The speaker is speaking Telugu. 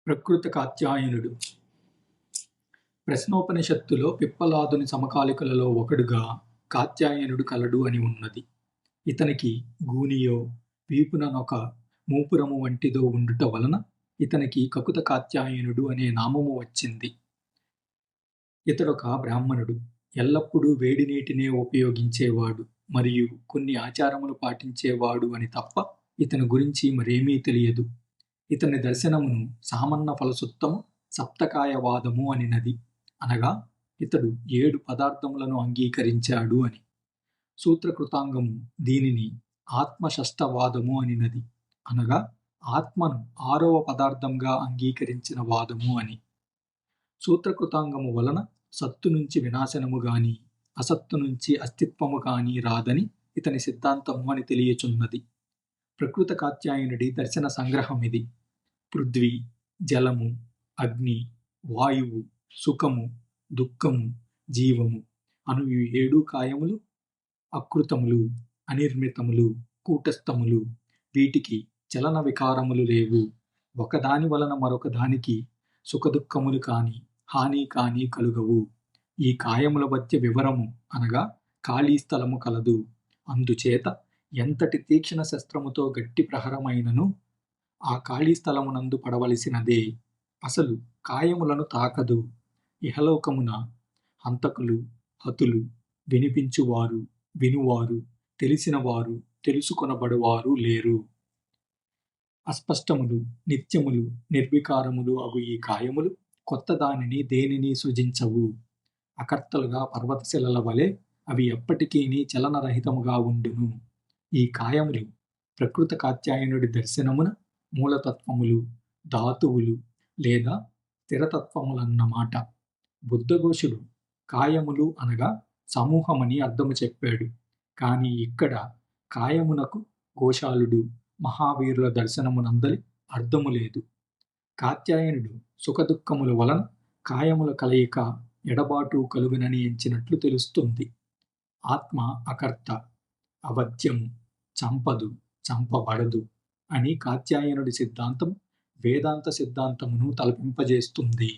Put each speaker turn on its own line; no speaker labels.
ప్రకృత కాత్యాయనుడు. ప్రశ్నోపనిషత్తులో పిప్పలాదుని సమకాలికులలో ఒకడుగా కాత్యాయనుడు కలడు అని ఉన్నది. ఇతనికి గూనియో వీపుననొక మూపురము వంటిదో ఉండుట వలన ఇతనికి కకుత కాత్యాయనుడు అనే నామము వచ్చింది. ఇతడొక బ్రాహ్మణుడు. ఎల్లప్పుడూ వేడి నీటినే ఉపయోగించేవాడు మరియు కొన్ని ఆచారములు పాటించేవాడు అని తప్ప ఇతని గురించి మరేమీ తెలియదు. ఇతని దర్శనమును సామన్న ఫలసుత్తము సప్తకాయవాదము అనినది. అనగా ఇతడు 7 పదార్థములను అంగీకరించాడు అని. సూత్రకృతాంగము దీనిని ఆత్మషష్టవాదము అనినది. అనగా ఆత్మను 6వ పదార్థంగా అంగీకరించిన వాదము అని. సూత్రకృతాంగము వలన సత్తు నుంచి వినాశనము గాని అసత్తు నుంచి అస్తిత్వము గాని రాదని ఇతని సిద్ధాంతము అని తెలియచున్నది. ప్రకృత కాత్యాయనుడి దర్శన సంగ్రహమిది. పృథ్వీ, జలము, అగ్ని, వాయువు, సుఖము, దుఃఖము, జీవము అను ఈ 7 కాయములు అకృతములు, అనిర్మితములు, కూటస్థములు. వీటికి చలన వికారములు లేవు. ఒకదాని వలన మరొక దానికి సుఖదుఖములు కాని హాని కాని కలుగవు. ఈ కాయముల మధ్య వివరము అనగా ఖాళీ స్థలము కలదు. అందుచేత ఎంతటి తీక్షణ శస్త్రముతో గట్టి ప్రహరమైనను ఆ ఖాళీ స్థలమునందు పడవలసినదే. అసలు కాయములను తాకదు. ఇహలోకమున హంతకులు, హతులు, వినిపించువారు, వినువారు, తెలిసినవారు, తెలుసుకొనబడువారు లేరు. అస్పష్టములు, నిత్యములు, నిర్వికారములు అగు ఈ కాయములు కొత్త దానిని దేనిని సృజించవు. అకర్తలుగా పర్వతశిలల వలె అవి ఎప్పటికీని చలనరహితముగా ఉండును. ఈ కాయములు ప్రకృత కాత్యాయనుడి దర్శనమున మూలతత్వములు, ధాతువులు లేదా స్థిరతత్వములన్నమాట. బుద్ధఘోషుడు కాయములు అనగా సమూహమని అర్థము చెప్పాడు. కానీ ఇక్కడ కాయమునకు గోశాలుడు, మహావీరుల దర్శనమునందలి అర్థము లేదు. కాత్యాయనుడు సుఖదుఖముల వలన కాయముల కలయిక ఎడబాటు కలుగునని ఎంచినట్లు తెలుస్తుంది. ఆత్మ అకర్త, అవధ్యము, చంపదు, చంపబడదు అని కాత్యాయనుడి సిద్ధాంతం వేదాంత సిద్ధాంతమును తలపింపజేస్తుంది.